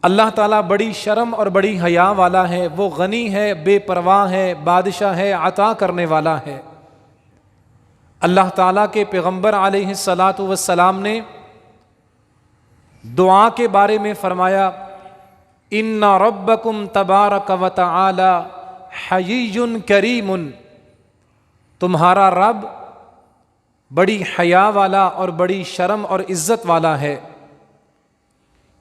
اللہ تعالیٰ بڑی شرم اور بڑی حیا والا ہے، وہ غنی ہے، بے پرواہ ہے، بادشاہ ہے، عطا کرنے والا ہے۔ اللہ تعالیٰ کے پیغمبر علیہ الصلاۃ والسلام نے دعا کے بارے میں فرمایا، ان ربکم تبارک و تعالی حیی کریم، تمہارا رب بڑی حیا والا اور بڑی شرم اور عزت والا ہے۔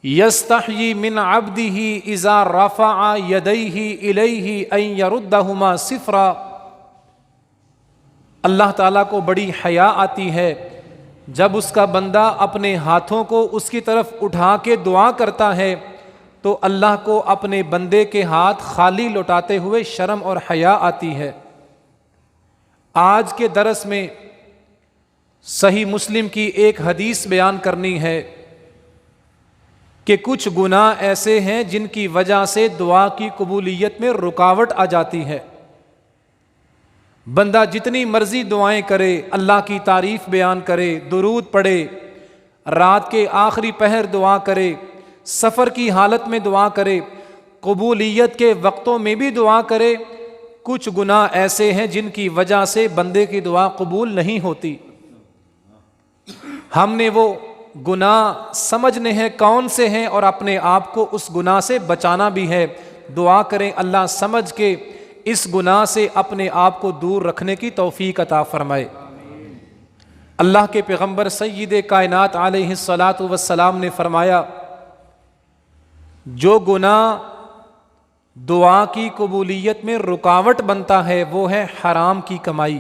یستحیی من عبدہ اذا رفع یدیہ الیہ ان یردہما صفرا، اللہ تعالیٰ کو بڑی حیا آتی ہے جب اس کا بندہ اپنے ہاتھوں کو اس کی طرف اٹھا کے دعا کرتا ہے تو اللہ کو اپنے بندے کے ہاتھ خالی لوٹاتے ہوئے شرم اور حیا آتی ہے۔ آج کے درس میں صحیح مسلم کی ایک حدیث بیان کرنی ہے کہ کچھ گناہ ایسے ہیں جن کی وجہ سے دعا کی قبولیت میں رکاوٹ آ جاتی ہے۔ بندہ جتنی مرضی دعائیں کرے، اللہ کی تعریف بیان کرے، درود پڑھے، رات کے آخری پہر دعا کرے، سفر کی حالت میں دعا کرے، قبولیت کے وقتوں میں بھی دعا کرے، کچھ گناہ ایسے ہیں جن کی وجہ سے بندے کی دعا قبول نہیں ہوتی۔ ہم نے وہ گناہ سمجھنے ہیں کون سے ہیں اور اپنے آپ کو اس گناہ سے بچانا بھی ہے۔ دعا کریں اللہ سمجھ کے اس گناہ سے اپنے آپ کو دور رکھنے کی توفیق عطا فرمائے۔ اللہ کے پیغمبر سید کائنات علیہ الصلاۃ والسلام نے فرمایا، جو گناہ دعا کی قبولیت میں رکاوٹ بنتا ہے وہ ہے حرام کی کمائی۔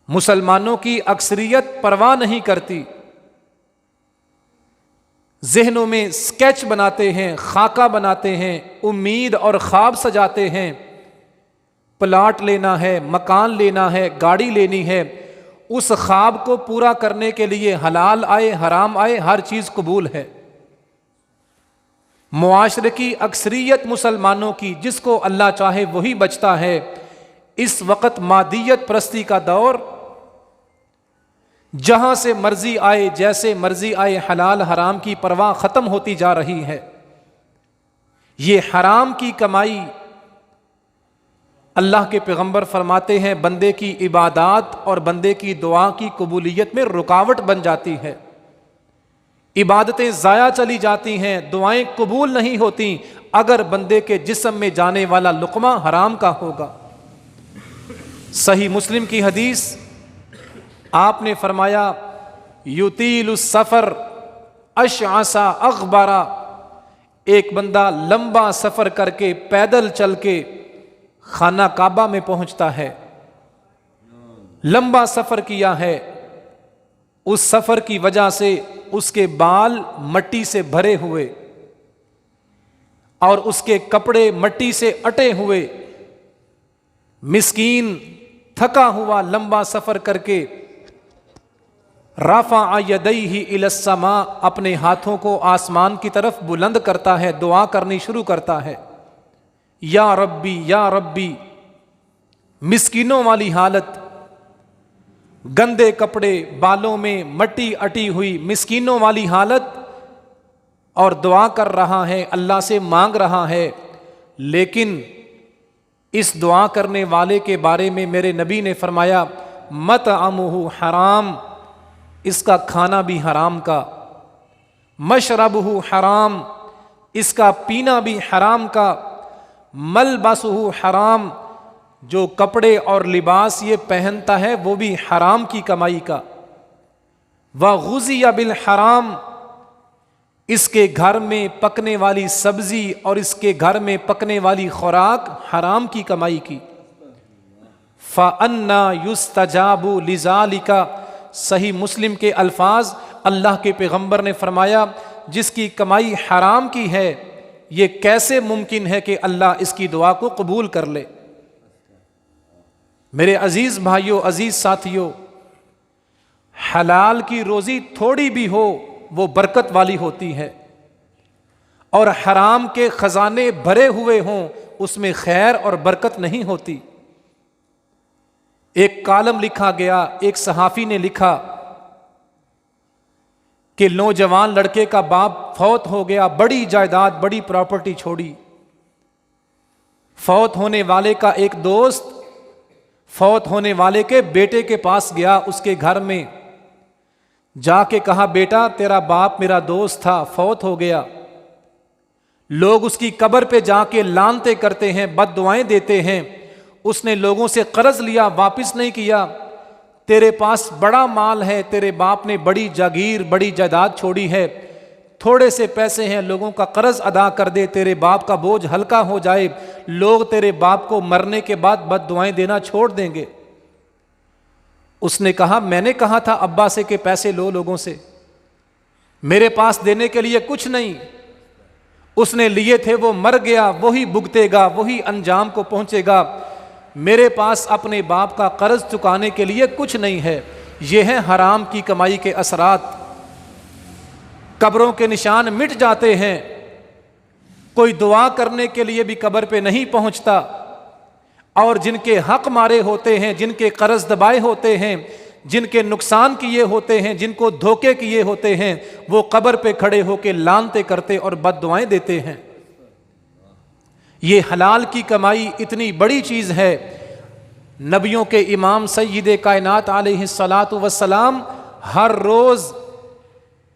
مسلمانوں کی اکثریت پرواہ نہیں کرتی، ذہنوں میں سکیچ بناتے ہیں، خاکہ بناتے ہیں، امید اور خواب سجاتے ہیں، پلاٹ لینا ہے، مکان لینا ہے، گاڑی لینی ہے، اس خواب کو پورا کرنے کے لیے حلال آئے حرام آئے ہر چیز قبول ہے۔ معاشرے کی اکثریت مسلمانوں کی، جس کو اللہ چاہے وہی بچتا ہے۔ اس وقت مادیت پرستی کا دور، جہاں سے مرضی آئے جیسے مرضی آئے، حلال حرام کی پرواہ ختم ہوتی جا رہی ہے۔ یہ حرام کی کمائی، اللہ کے پیغمبر فرماتے ہیں بندے کی عبادات اور بندے کی دعا کی قبولیت میں رکاوٹ بن جاتی ہے۔ عبادتیں ضائع چلی جاتی ہیں، دعائیں قبول نہیں ہوتی اگر بندے کے جسم میں جانے والا لقمہ حرام کا ہوگا۔ صحیح مسلم کی حدیث، آپ نے فرمایا یطیل السفر اشعث اغبر، ایک بندہ لمبا سفر کر کے پیدل چل کے خانہ کعبہ میں پہنچتا ہے، لمبا سفر کیا ہے، اس سفر کی وجہ سے اس کے بال مٹی سے بھرے ہوئے اور اس کے کپڑے مٹی سے اٹے ہوئے، مسکین تھکا ہوا لمبا سفر کر کے رفع یدیہ الی السماء، اپنے ہاتھوں کو آسمان کی طرف بلند کرتا ہے، دعا کرنی شروع کرتا ہے، یا ربی یا ربی، مسکینوں والی حالت، گندے کپڑے، بالوں میں مٹی اٹی ہوئی، مسکینوں والی حالت، اور دعا کر رہا ہے، اللہ سے مانگ رہا ہے۔ لیکن اس دعا کرنے والے کے بارے میں میرے نبی نے فرمایا مطعمہ حرام، اس کا کھانا بھی حرام کا، مشربہ حرام، اس کا پینا بھی حرام کا، ملبسہ حرام، جو کپڑے اور لباس یہ پہنتا ہے وہ بھی حرام کی کمائی کا، وغذی بالحرام، اس کے گھر میں پکنے والی سبزی اور اس کے گھر میں پکنے والی خوراک حرام کی کمائی کی۔ فَأَنَّا يُسْتَجَابُ لِذَلِكَ، صحیح مسلم کے الفاظ، اللہ کے پیغمبر نے فرمایا جس کی کمائی حرام کی ہے یہ کیسے ممکن ہے کہ اللہ اس کی دعا کو قبول کر لے۔ میرے عزیز بھائیوں، عزیز ساتھیوں، حلال کی روزی تھوڑی بھی ہو وہ برکت والی ہوتی ہے، اور حرام کے خزانے بھرے ہوئے ہوں اس میں خیر اور برکت نہیں ہوتی۔ ایک کالم لکھا گیا، ایک صحافی نے لکھا کہ نوجوان لڑکے کا باپ فوت ہو گیا، بڑی جائیداد بڑی پراپرٹی چھوڑی. فوت ہونے والے کا ایک دوست فوت ہونے والے کے بیٹے کے پاس گیا، اس کے گھر میں جا کے کہا بیٹا تیرا باپ میرا دوست تھا، فوت ہو گیا. لوگ اس کی قبر پہ جا کے لعنتیں کرتے ہیں، بد دعائیں دیتے ہیں. اس نے لوگوں سے قرض لیا، واپس نہیں کیا. تیرے پاس بڑا مال ہے، تیرے باپ نے بڑی جاگیر بڑی جائیداد چھوڑی ہے، تھوڑے سے پیسے ہیں، لوگوں کا قرض ادا کر دے، تیرے باپ کا بوجھ ہلکا ہو جائے. لوگ تیرے باپ کو مرنے کے بعد بد دعائیں دینا چھوڑ دیں گے. اس نے کہا میں نے کہا تھا ابا سے کہ پیسے لو لوگوں سے، میرے پاس دینے کے لیے کچھ نہیں. اس نے لیے تھے، وہ مر گیا، وہی بھگتے گا، وہی انجام کو پہنچے گا. میرے پاس اپنے باپ کا قرض چکانے کے لیے کچھ نہیں ہے. یہ ہیں حرام کی کمائی کے اثرات. قبروں کے نشان مٹ جاتے ہیں، کوئی دعا کرنے کے لیے بھی قبر پہ نہیں پہنچتا. اور جن کے حق مارے ہوتے ہیں، جن کے قرض دبائے ہوتے ہیں، جن کے نقصان کیے ہوتے ہیں، جن کو دھوکے کیے ہوتے ہیں، وہ قبر پہ کھڑے ہو کے لعنتیں کرتے اور بد دعائیں دیتے ہیں. یہ حلال کی کمائی اتنی بڑی چیز ہے. نبیوں کے امام سید کائنات علیہ الصلاۃ والسلام ہر روز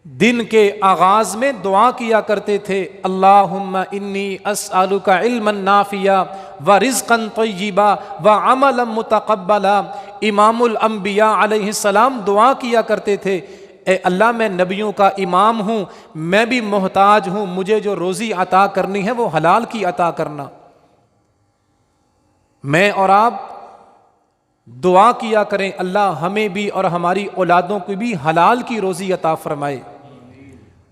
دن کے آغاز میں دعا کیا کرتے تھے، اللہم انی اسألک علما نافعا ورزقا طیبا وعملا متقبلا. امام الانبیاء علیہ السلام دعا کیا کرتے تھے، اے اللہ میں نبیوں کا امام ہوں، میں بھی محتاج ہوں، مجھے جو روزی عطا کرنی ہے وہ حلال کی عطا کرنا. میں اور آپ دعا کیا کریں اللہ ہمیں بھی اور ہماری اولادوں کو بھی حلال کی روزی عطا فرمائے،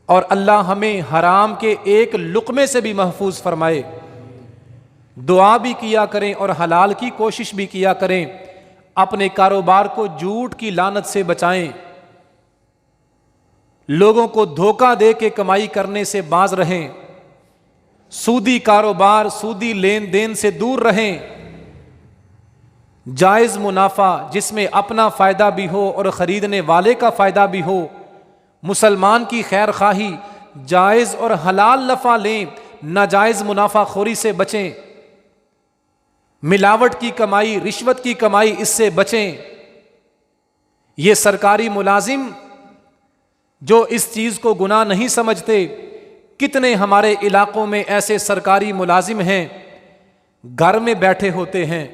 اور اللہ ہمیں حرام کے ایک لقمے سے بھی محفوظ فرمائے. دعا بھی کیا کریں اور حلال کی کوشش بھی کیا کریں. اپنے کاروبار کو جھوٹ کی لعنت سے بچائیں، لوگوں کو دھوکہ دے کے کمائی کرنے سے باز رہیں، سودی کاروبار سودی لین دین سے دور رہیں. جائز منافع جس میں اپنا فائدہ بھی ہو اور خریدنے والے کا فائدہ بھی ہو. مسلمان کی خیر خواہی، جائز اور حلال نفع لیں، ناجائز منافع خوری سے بچیں. ملاوٹ کی کمائی، رشوت کی کمائی، اس سے بچیں. یہ سرکاری ملازم جو اس چیز کو گناہ نہیں سمجھتے، کتنے ہمارے علاقوں میں ایسے سرکاری ملازم ہیں گھر میں بیٹھے ہوتے ہیں،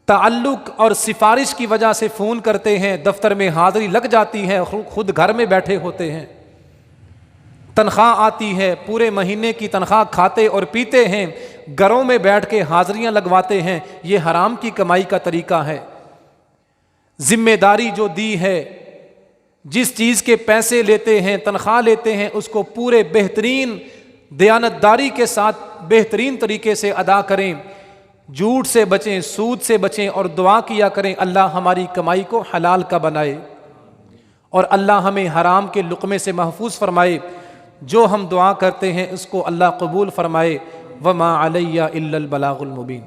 تعلق اور سفارش کی وجہ سے فون کرتے ہیں، دفتر میں حاضری لگ جاتی ہے، خود گھر میں بیٹھے ہوتے ہیں، تنخواہ آتی ہے، پورے مہینے کی تنخواہ کھاتے اور پیتے ہیں، گھروں میں بیٹھ کے حاضریاں لگواتے ہیں. یہ حرام کی کمائی کا طریقہ ہے. ذمہ داری جو دی ہے، جس چیز کے پیسے لیتے ہیں، تنخواہ لیتے ہیں، اس کو پورے بہترین دیانتداری کے ساتھ بہترین طریقے سے ادا کریں. جھوٹ سے بچیں، سود سے بچیں، اور دعا کیا کریں اللہ ہماری کمائی کو حلال کا بنائے اور اللہ ہمیں حرام کے لقمے سے محفوظ فرمائے. جو ہم دعا کرتے ہیں اس کو اللہ قبول فرمائے. وما علی الا البلاغ المبین.